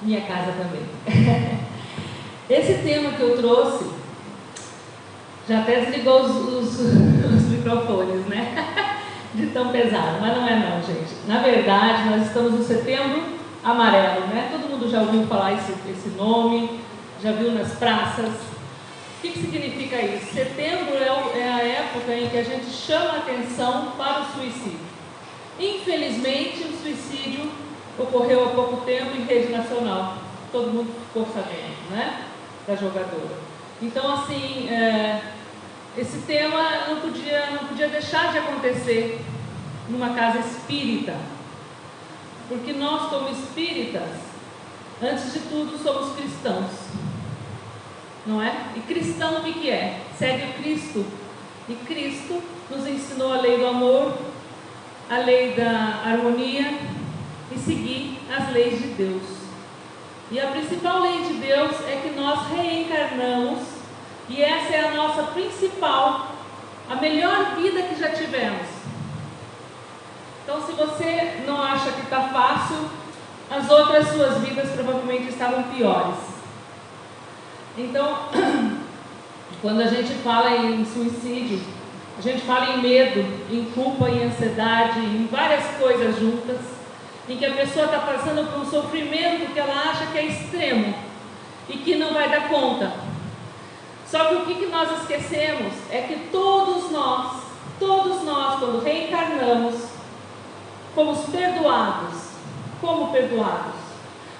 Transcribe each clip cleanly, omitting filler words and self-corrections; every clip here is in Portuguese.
minha casa também. Esse tema que eu trouxe, já até desligou os microfones, né? De tão pesado, mas não é não, gente. Na verdade, nós estamos no Setembro Amarelo, né? Todo mundo já ouviu falar esse nome, já viu nas praças. O que significa isso? Setembro é a época em que a gente chama a atenção para o suicídio. Infelizmente, o suicídio ocorreu há pouco tempo em rede nacional. Todo mundo ficou sabendo, né? Da jogadora. Então, assim, esse tema não podia deixar de acontecer numa casa espírita. Porque nós, como espíritas, antes de tudo, somos cristãos. Não é? E cristão o que é? Segue Cristo. E Cristo nos ensinou a lei do amor, a lei da harmonia e seguir as leis de Deus. E a principal lei de Deus é que nós reencarnamos, e essa é a nossa principal, a melhor vida que já tivemos. Então, se você não acha que está fácil, as outras suas vidas provavelmente estavam piores. Então, quando a gente fala em suicídio, a gente fala em medo, em culpa, em ansiedade, em várias coisas juntas, em que a pessoa está passando por um sofrimento que ela acha que é extremo e que não vai dar conta. Só que o que nós esquecemos é que todos nós, quando reencarnamos, fomos perdoados. Como perdoados?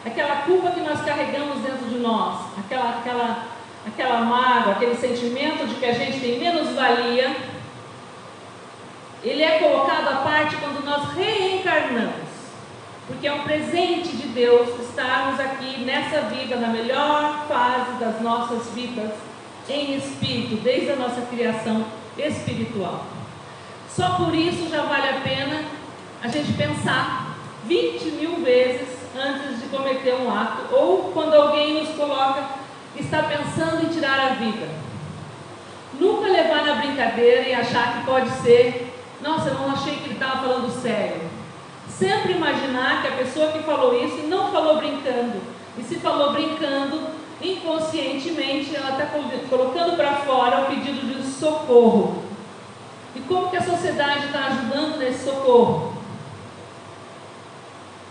Aquela culpa que nós carregamos dentro de nós, aquela mágoa, aquele sentimento de que a gente tem menos valia, ele é colocado à parte quando nós reencarnamos. Porque é um presente de Deus estarmos aqui nessa vida, na melhor fase das nossas vidas, em espírito, desde a nossa criação espiritual. Só por isso já vale a pena a gente pensar 20.000 vezes antes de cometer um ato, ou quando alguém nos coloca, está pensando em tirar a vida. Nunca levar na brincadeira e achar que pode ser, nossa, eu não achei que ele estava falando sério. Sempre imaginar que a pessoa que falou isso não falou brincando, e se falou brincando, inconscientemente ela está colocando para fora o pedido de socorro. E como que a sociedade está ajudando nesse socorro?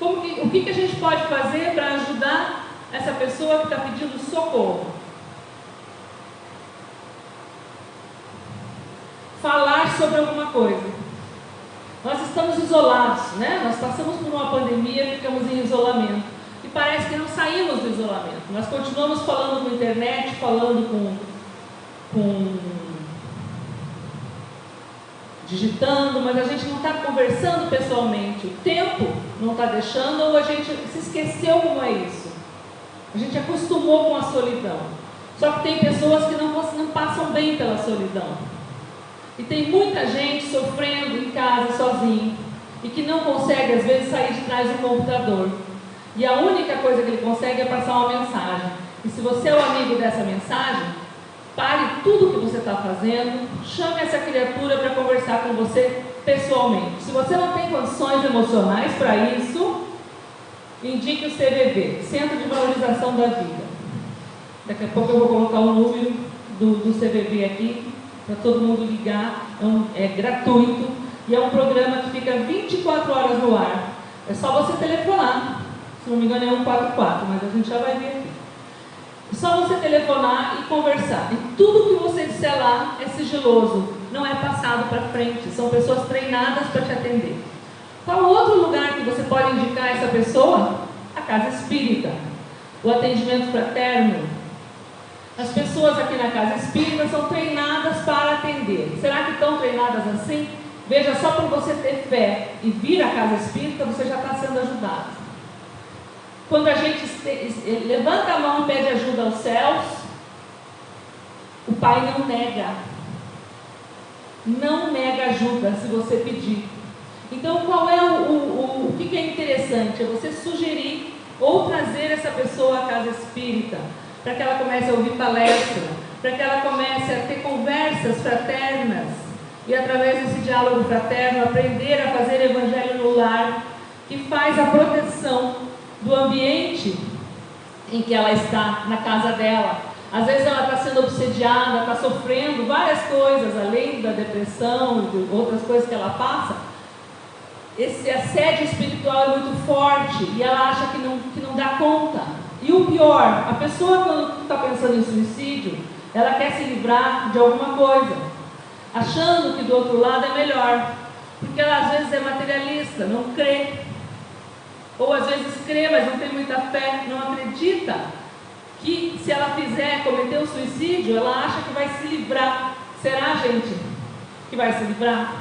O que a gente pode fazer para ajudar essa pessoa que está pedindo socorro? Falar sobre alguma coisa. Nós estamos isolados, né? Nós passamos por uma pandemia, ficamos em isolamento. E parece que não saímos do isolamento. Nós continuamos falando com a internet, falando digitando, mas a gente não está conversando pessoalmente. O tempo não está deixando, ou a gente se esqueceu como é isso. A gente acostumou com a solidão. Só que tem pessoas que não passam bem pela solidão. E tem muita gente sofrendo em casa sozinho e que não consegue às vezes sair de trás do computador. E a única coisa que ele consegue é passar uma mensagem. E se você é o amigo dessa mensagem, pare tudo o que você está fazendo, chame essa criatura para conversar com você pessoalmente. Se você não tem condições emocionais para isso, indique o CVV, Centro de Valorização da Vida. Daqui a pouco eu vou colocar o número do CVV aqui, para todo mundo ligar, é gratuito, e é um programa que fica 24 horas no ar. É só você telefonar, se não me engano é 144, mas a gente já vai ver aqui. É só você telefonar e conversar. E tudo que você disser lá é sigiloso, não é passado para frente, são pessoas treinadas para te atender. Qual outro lugar que você pode indicar essa pessoa? A casa espírita, o atendimento fraterno. As pessoas aqui na casa espírita são treinadas para atender. Será que estão treinadas assim? Veja, só por você ter fé e vir à casa espírita, você já está sendo ajudado. Quando a gente levanta a mão e pede ajuda aos céus, o Pai não nega. Não nega ajuda se você pedir. Então, qual é o que é interessante? É você sugerir ou trazer essa pessoa à casa espírita, para que ela comece a ouvir palestra, para que ela comece a ter conversas fraternas e, através desse diálogo fraterno, aprender a fazer evangelho no lar, que faz a proteção do ambiente em que ela está na casa dela. Às vezes ela está sendo obsediada, está sofrendo várias coisas, além da depressão e de outras coisas que ela passa. Esse assédio espiritual é muito forte e ela acha que não dá conta. E o pior, a pessoa quando está pensando em suicídio, ela quer se livrar de alguma coisa, achando que do outro lado é melhor, porque ela às vezes é materialista, não crê, ou às vezes crê, mas não tem muita fé, não acredita que se ela cometer o suicídio, ela acha que vai se livrar. Será, gente, que vai se livrar?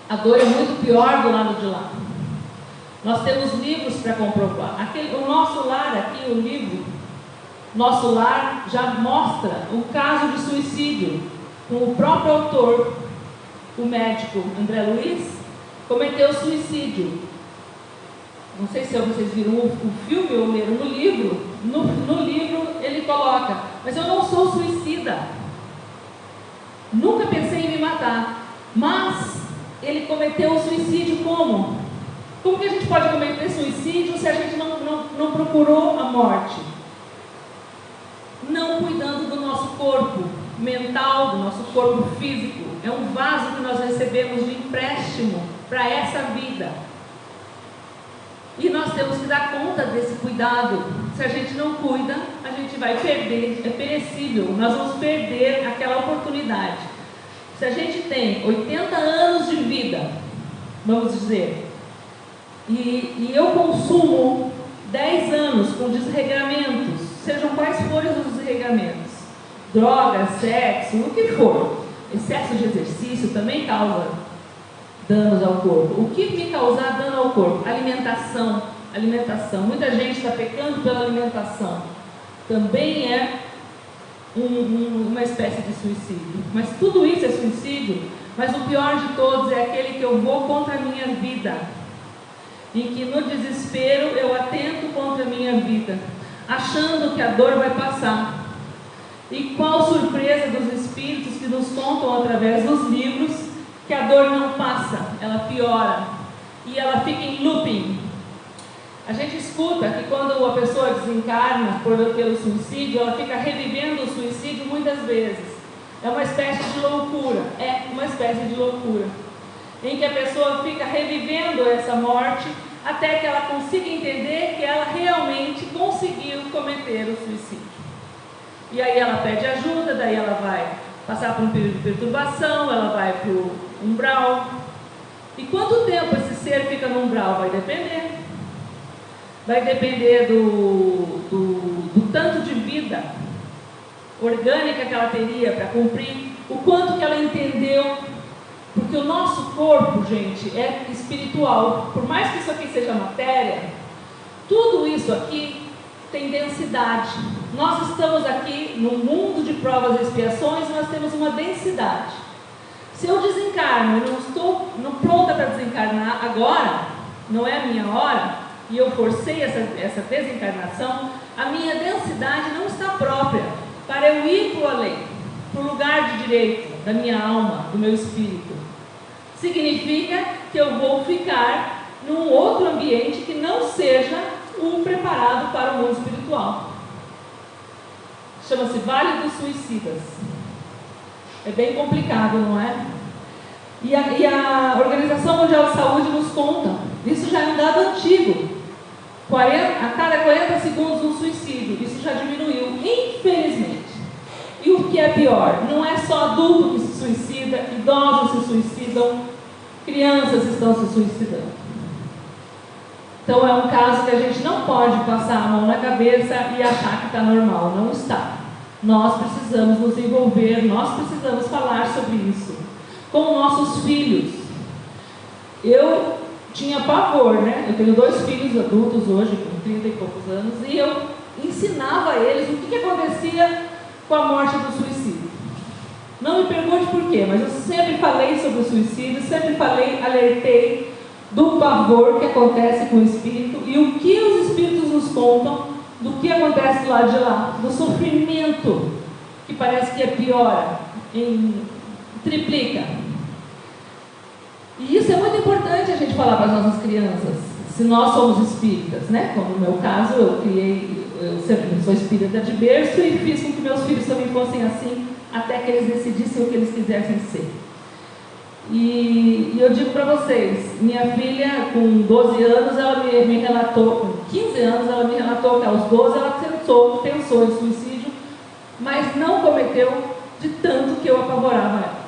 A dor é muito pior do lado de lá. Nós temos livros para comprovar. O Nosso Lar, aqui o livro Nosso Lar, já mostra um caso de suicídio com o próprio autor, o médico André Luiz, cometeu suicídio. Não sei se vocês viram o filme ou leram no livro. No livro ele coloca: mas eu não sou suicida, nunca pensei em me matar. Mas ele cometeu o suicídio como? Como que a gente pode cometer suicídio se a gente não procurou a morte? Não cuidando do nosso corpo mental, do nosso corpo físico. É um vaso que nós recebemos de empréstimo para essa vida. E nós temos que dar conta desse cuidado. Se a gente não cuida, a gente vai perder, é perecível, nós vamos perder aquela oportunidade. Se a gente tem 80 anos de vida, vamos dizer, e eu consumo 10 anos com desregramentos, sejam quais forem os desregramentos, drogas, sexo, o que for, excesso de exercício também causa danos ao corpo. O que me causar dano ao corpo? Alimentação. Muita gente está pecando pela alimentação. Também é uma espécie de suicídio. Mas tudo isso é suicídio. Mas o pior de todos é aquele que eu vou contra a minha vida, em que no desespero eu atento contra a minha vida, achando que a dor vai passar. E qual surpresa dos espíritos que nos contam através dos livros que a dor não passa, ela piora e ela fica em looping. A gente escuta que quando a pessoa desencarna pelo suicídio, ela fica revivendo o suicídio muitas vezes. É uma espécie de loucura, em que a pessoa fica revivendo essa morte até que ela consiga entender que ela realmente conseguiu cometer o suicídio. E aí ela pede ajuda, daí ela vai passar por um período de perturbação, ela vai para o umbral. E quanto tempo esse ser fica no umbral? Vai depender. Vai depender do tanto de vida orgânica que ela teria para cumprir, o quanto que ela entendeu. Porque o nosso corpo, gente, é espiritual. Por mais que isso aqui seja matéria, tudo isso aqui tem densidade. Nós estamos aqui no mundo de provas e expiações, nós temos uma densidade. Se eu desencarno e não estou pronta para desencarnar agora, não é a minha hora, e eu forcei essa desencarnação, a minha densidade não está própria para eu ir para o além, para o lugar de direito da minha alma, do meu espírito. Significa que eu vou ficar num outro ambiente que não seja o preparado para o mundo espiritual. Chama-se Vale dos Suicidas. É bem complicado, não é? E a Organização Mundial de Saúde nos conta, isso já é um dado antigo, a cada 40 segundos um suicídio. Isso já diminuiu, infelizmente. E o que é pior, não é só adulto que se suicida, idosos se suicidam, crianças estão se suicidando. Então é um caso que a gente não pode passar a mão na cabeça e achar que está normal, não está. Nós precisamos nos envolver, nós precisamos falar sobre isso com nossos filhos. Eu tinha pavor, né? Eu tenho 2 filhos adultos hoje, com 30 e poucos anos, e eu ensinava a eles o que acontecia com a morte do suicídio. Não me pergunte por quê, mas eu sempre falei sobre o suicídio, sempre alertei do pavor que acontece com o espírito e o que os espíritos nos contam do que acontece do lado de lá, do sofrimento, que parece que piora, triplica. E isso é muito importante a gente falar para as nossas crianças. se nós somos espíritas, né? Como no meu caso, eu sempre sou espírita de berço e fiz com que meus filhos também fossem assim, até que eles decidissem o que eles quisessem ser. E eu digo para vocês, minha filha com 12 anos, ela me relatou, com 15 anos, ela me relatou que aos 12 ela pensou em suicídio, mas não cometeu de tanto que eu apavorava ela,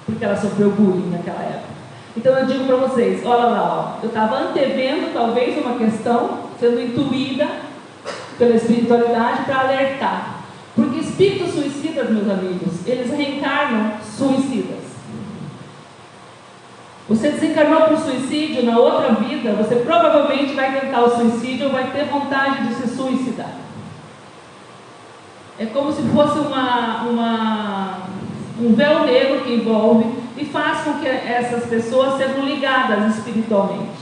porque ela sofreu bullying naquela época. Então eu digo para vocês, olha lá, ó, eu estava antevendo talvez uma questão, sendo intuída pela espiritualidade para alertar. Porque espíritos suicidas, meus amigos, eles reencarnam suicidas. Você desencarnou por suicídio na outra vida, você provavelmente vai tentar o suicídio ou vai ter vontade de se suicidar. É como se fosse um véu negro que envolve e faz com que essas pessoas sejam ligadas espiritualmente.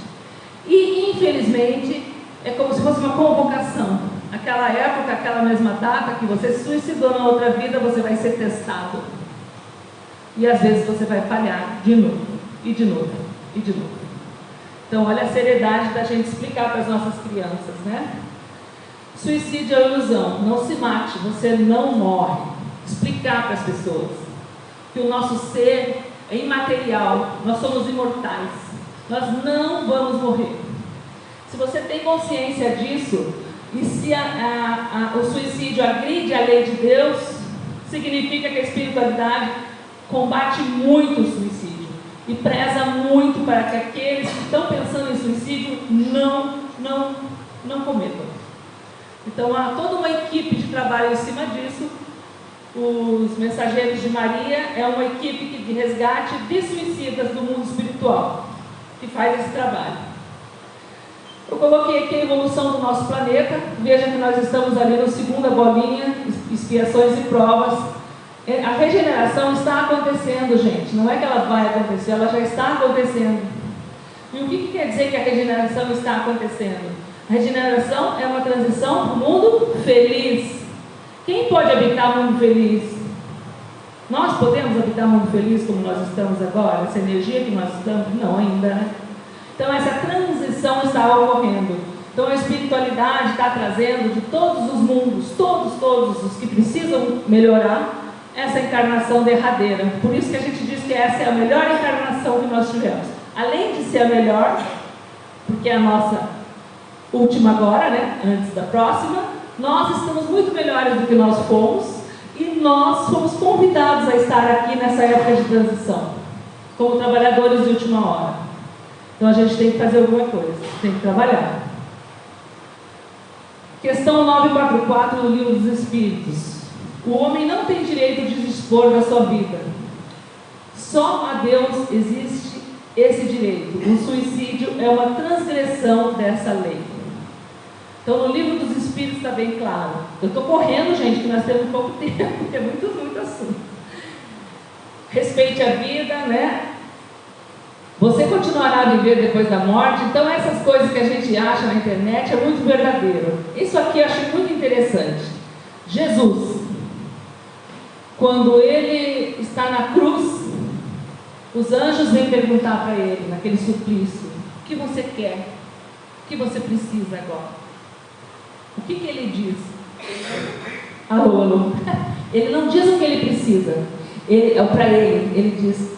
E, infelizmente, é como se fosse uma convocação. Aquela época, aquela mesma data que você se suicidou na outra vida, você vai ser testado. E às vezes você vai falhar de novo, e de novo, e de novo. Então, olha a seriedade da gente explicar para as nossas crianças, né? Suicídio é ilusão, não se mate, você não morre. Explicar para as pessoas que o nosso ser é imaterial, nós somos imortais, nós não vamos morrer. Se você tem consciência disso, e se o suicídio agride a lei de Deus, significa que a espiritualidade combate muito o suicídio e preza muito para que aqueles que estão pensando em suicídio não cometam. Então há toda uma equipe de trabalho em cima disso. Os Mensageiros de Maria é uma equipe de resgate de suicidas do mundo espiritual, que faz esse trabalho. Eu coloquei aqui a evolução do nosso planeta. Veja que nós estamos ali na segunda bolinha, expiações e provas. A regeneração está acontecendo, gente. Não é que ela vai acontecer, ela já está acontecendo. E o que quer dizer que a regeneração está acontecendo? A regeneração é uma transição para o mundo feliz. Quem pode habitar o mundo feliz? Nós podemos habitar o mundo feliz como nós estamos agora? Essa energia que nós estamos? Não, ainda, né? Então essa transição está ocorrendo. Então a espiritualidade está trazendo de todos os mundos, todos os que precisam melhorar, essa encarnação derradeira. Por isso que a gente diz que essa é a melhor encarnação que nós tivemos. Além de ser a melhor, porque é a nossa última agora, né? Antes da próxima, nós estamos muito melhores do que nós fomos e nós fomos convidados a estar aqui nessa época de transição, como trabalhadores de última hora. Então a gente tem que fazer alguma coisa, tem que trabalhar. Questão 944 do Livro dos Espíritos. O homem não tem direito de dispor da sua vida. Só a Deus existe esse direito. O suicídio é uma transgressão dessa lei. Então no Livro dos Espíritos está bem claro. Eu estou correndo, gente, que nós temos pouco tempo, porque é muito assunto. Respeite a vida, né? Você continuará a viver depois da morte. Então essas coisas que a gente acha na internet é muito verdadeiro. Isso aqui eu achei muito interessante. Jesus, quando ele está na cruz, os anjos vêm perguntar para ele, naquele suplício: o que você quer? O que você precisa agora? O que ele diz? Alô. Ele não diz o que ele precisa. Para ele diz: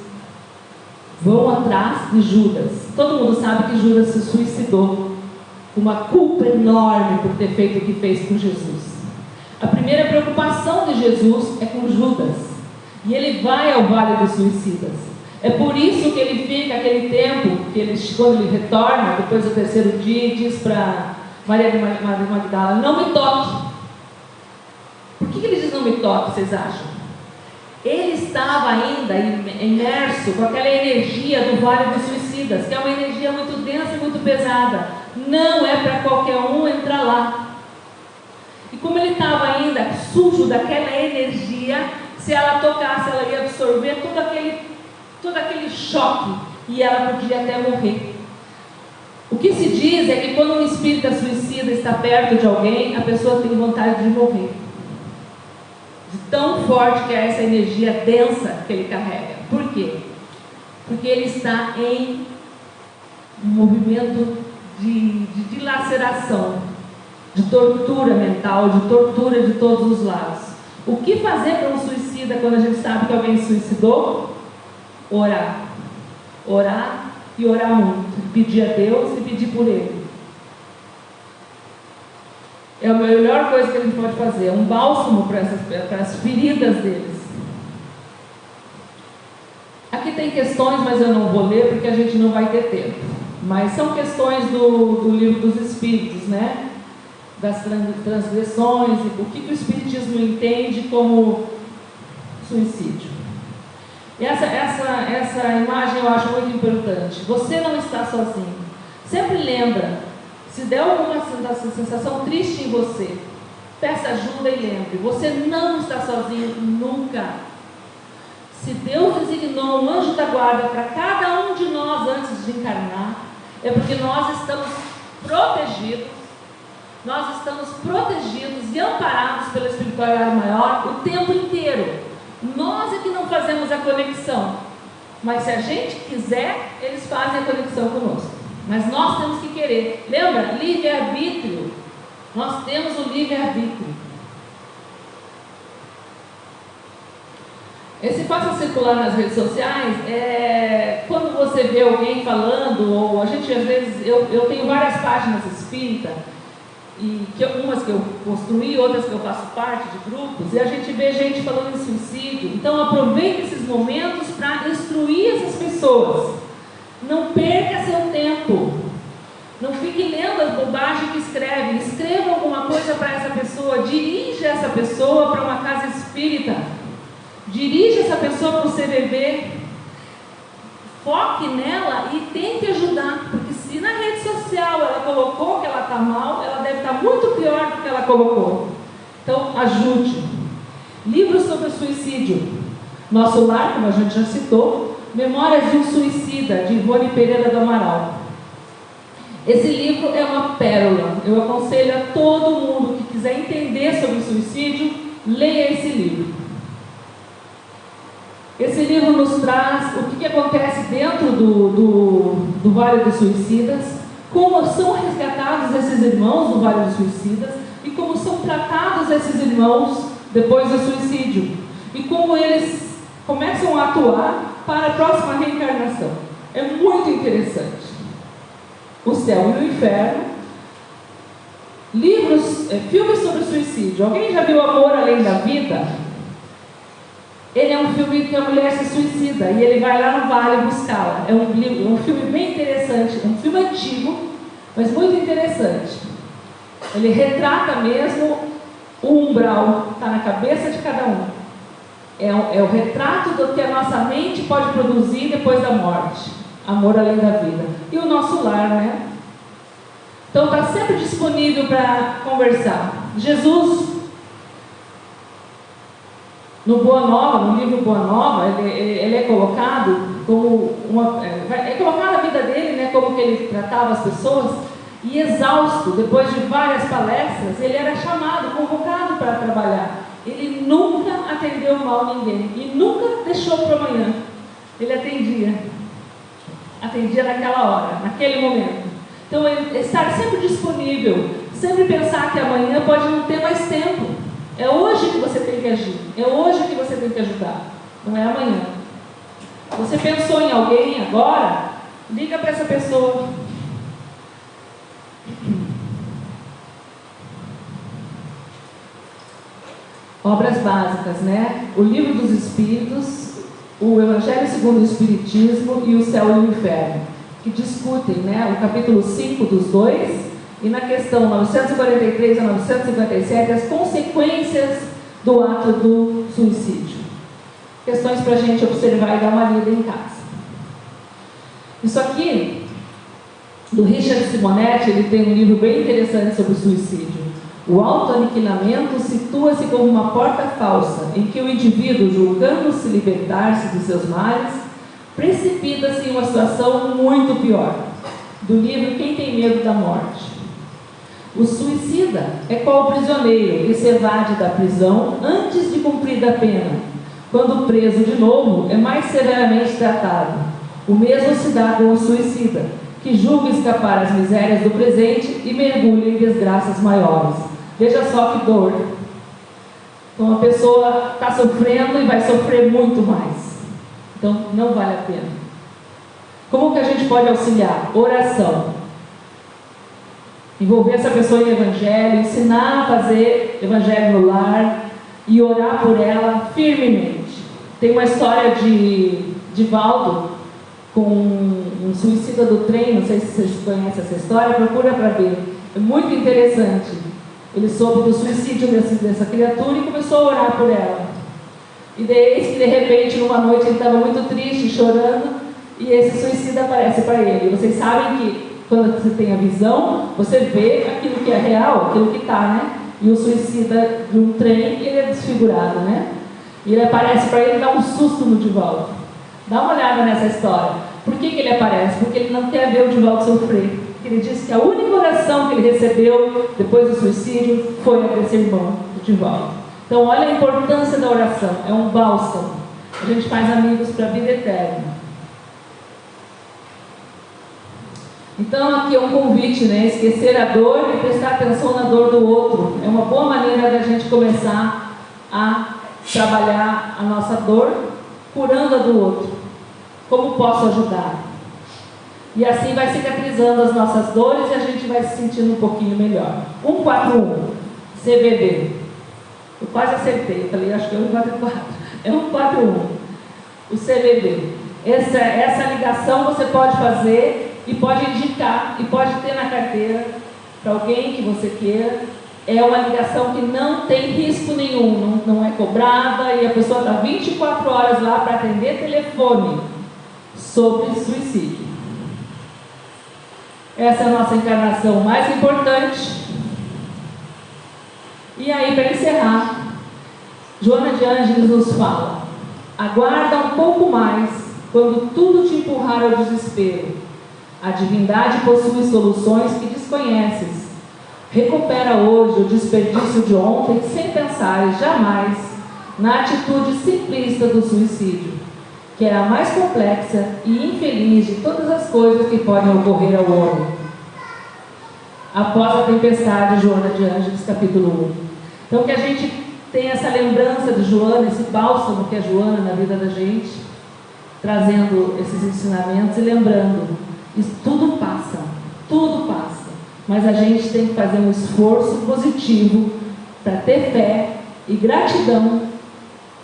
vão atrás de Judas. Todo mundo sabe que Judas se suicidou, uma culpa enorme por ter feito o que fez com Jesus. A primeira preocupação de Jesus é com Judas, e ele vai ao Vale dos Suicidas. É por isso que ele fica aquele tempo, quando ele retorna, depois do terceiro dia, e diz para Maria de Magdala: não me toque. Por que ele diz não me toque, vocês acham? Ele estava ainda imerso com aquela energia do Vale dos Suicidas, que é uma energia muito densa e muito pesada. Não é para qualquer um entrar lá. E como ele estava ainda sujo daquela energia, se ela tocasse, ela ia absorver todo aquele choque, e ela podia até morrer. O que se diz é que quando um espírita suicida está perto de alguém, a pessoa tem vontade de morrer. De tão forte que é essa energia densa que ele carrega. Por quê? Porque ele está em um movimento de distração, de tortura mental, de tortura de todos os lados. O que fazer para um suicida quando a gente sabe que alguém se suicidou? Orar. Orar e orar muito. Pedir a Deus e pedir por ele. É a melhor coisa que a gente pode fazer. É um bálsamo para as feridas deles. Aqui tem questões, mas eu não vou ler porque a gente não vai ter tempo. Mas são questões do livro dos Espíritos, né? Das transgressões, e o que o Espiritismo entende como suicídio. E essa imagem eu acho muito importante. Você não está sozinho. Sempre lembra, se der alguma sensação triste em você, peça ajuda e lembre, você não está sozinho nunca. Se Deus designou um anjo da guarda para cada um de nós antes de encarnar, é porque nós estamos protegidos e amparados pela espiritualidade maior o tempo inteiro. Nós é que não fazemos a conexão, mas se a gente quiser, eles fazem a conexão conosco. Mas nós temos que querer. Lembra? Livre-arbítrio. Nós temos o livre-arbítrio. Esse faça circular nas redes sociais quando você vê alguém falando, ou a gente às vezes, eu tenho várias páginas espírita, umas que eu construí, outras que eu faço parte de grupos, e a gente vê gente falando em suicídio. Então aproveite esses momentos para instruir essas pessoas. Não perca seu tempo. Não fique lendo as bobagens que escrevem. Escreva alguma coisa para essa pessoa. Dirija essa pessoa para uma casa espírita. Dirija essa pessoa para o CVV. Foque nela e tente ajudar. Porque se na rede social ela colocou que ela está mal, ela deve estar muito pior do que ela colocou. Então ajude. Livros sobre o suicídio. Nosso Lar, como a gente já citou. Memórias de um Suicida, de Ivone Pereira do Amaral. Esse livro é uma pérola. Eu aconselho a todo mundo que quiser entender sobre o suicídio, leia esse livro. Esse livro nos traz o que acontece dentro do Vale dos Suicidas, como são resgatados esses irmãos do Vale dos Suicidas e como são tratados esses irmãos depois do suicídio e como eles começam a atuar para a próxima reencarnação. É muito interessante. O Céu e o Inferno. Livros, filmes sobre suicídio. Alguém já viu Amor Além da Vida? Ele é um filme que a mulher se suicida e ele vai lá no vale buscá-la. É um filme bem interessante, um filme antigo, mas muito interessante. Ele retrata mesmo o umbral, está na cabeça de cada um. É o retrato do que a nossa mente pode produzir depois da morte. Amor Além da Vida. E o Nosso Lar, né? Então está sempre disponível para conversar. Jesus, no Boa Nova, no livro Boa Nova, ele é colocado como é colocada a vida dele, né, como que ele tratava as pessoas, e exausto, depois de várias palestras, ele era chamado, convocado para trabalhar. Ele nunca atendeu mal ninguém e nunca deixou para amanhã. Ele atendia naquela hora, naquele momento. Então, ele estar sempre disponível, sempre pensar que amanhã pode não ter mais tempo. É hoje que você tem que agir, é hoje que você tem que ajudar, não é amanhã. Você pensou em alguém agora? Liga para essa pessoa. Obras básicas, né? O Livro dos Espíritos, o Evangelho segundo o Espiritismo e o Céu e o Inferno, que discutem, né, o capítulo 5 dos dois, e na questão 943 a 957, as consequências do ato do suicídio. Questões para a gente observar e dar uma lida em casa. Isso aqui, do Richard Simonetti, ele tem um livro bem interessante sobre o suicídio. O autoaniquilamento situa-se como uma porta falsa, em que o indivíduo, julgando se libertar-se dos seus males, precipita-se em uma situação muito pior. Do livro Quem Tem Medo da Morte. O suicida é qual prisioneiro que se evade da prisão antes de cumprir a pena. Quando preso de novo, é mais severamente tratado. O mesmo se dá com o suicida, que julga escapar às misérias do presente e mergulha em desgraças maiores. Veja só que dor. Então a pessoa está sofrendo e vai sofrer muito mais. Então não vale a pena. Como que a gente pode auxiliar? Oração. Envolver essa pessoa em evangelho, ensinar a fazer evangelho no lar e orar por ela firmemente. Tem uma história de Valdo com um suicida do trem, não sei se vocês conhecem essa história, procura para ver. É muito interessante. Ele soube do suicídio dessa criatura e começou a orar por ela. E eis que de repente, numa noite, ele estava muito triste, chorando, e esse suicida aparece para ele. Vocês sabem que quando você tem a visão, você vê aquilo que é real, aquilo que está, né? E o suicida de um trem, ele é desfigurado, né? E ele aparece para ele e dá um susto no Divaldo. Dá uma olhada nessa história. Por que ele aparece? Porque ele não quer ver o Divaldo sofrer. Ele disse que a única oração que ele recebeu depois do suicídio foi a desse irmão, do Divaldo. Então, olha a importância da oração. É um bálsamo. A gente faz amigos para a vida eterna. Então, aqui é um convite, né? Esquecer a dor e prestar atenção na dor do outro. É uma boa maneira da gente começar a trabalhar a nossa dor, curando a do outro. Como posso ajudar? E assim vai cicatrizando as nossas dores e a gente vai se sentindo um pouquinho melhor. 141, CVV. Eu quase acertei, eu falei, acho que é 144. É 141, o CVV. Essa ligação você pode fazer e pode indicar, e pode ter na carteira para alguém que você queira. É uma ligação que não tem risco nenhum, não é cobrada, e a pessoa está 24 horas lá para atender telefone sobre suicídio. Essa é a nossa encarnação mais importante. E aí, para encerrar, Joana de Ângeles nos fala: aguarda um pouco mais, quando tudo te empurrar ao desespero. A divindade possui soluções que desconheces. Recupera hoje o desperdício de ontem sem pensar jamais na atitude simplista do suicídio, que é a mais complexa e infeliz de todas as coisas que podem ocorrer ao homem. Após a tempestade, Joana de Ângeles, capítulo 1. Então, que a gente tenha essa lembrança de Joana, esse bálsamo que é Joana na vida da gente, trazendo esses ensinamentos e lembrando. Isso tudo passa, mas a gente tem que fazer um esforço positivo para ter fé e gratidão,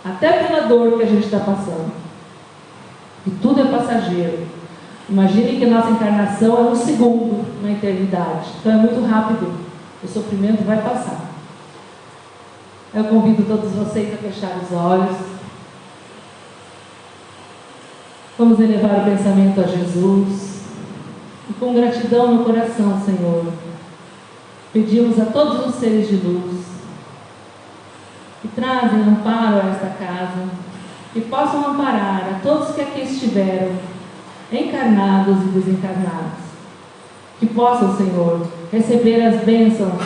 até pela dor que a gente está passando. E tudo é passageiro. Imagine que nossa encarnação é um segundo na eternidade, então é muito rápido, o sofrimento vai passar. Eu convido todos vocês a fechar os olhos. Vamos elevar o pensamento a Jesus. E com gratidão no coração, Senhor, pedimos a todos os seres de luz que trazem amparo a esta casa, que possam amparar a todos que aqui estiveram, encarnados e desencarnados, que possam, Senhor, receber as bênçãos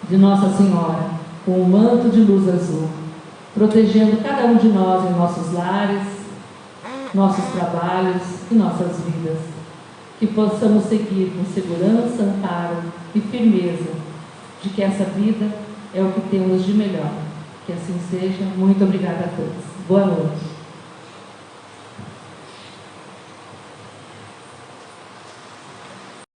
de Nossa Senhora, com o manto de luz azul, protegendo cada um de nós em nossos lares, nossos trabalhos e nossas vidas. Que possamos seguir com segurança, amparo e firmeza de que essa vida é o que temos de melhor. Que assim seja. Muito obrigada a todos. Boa noite.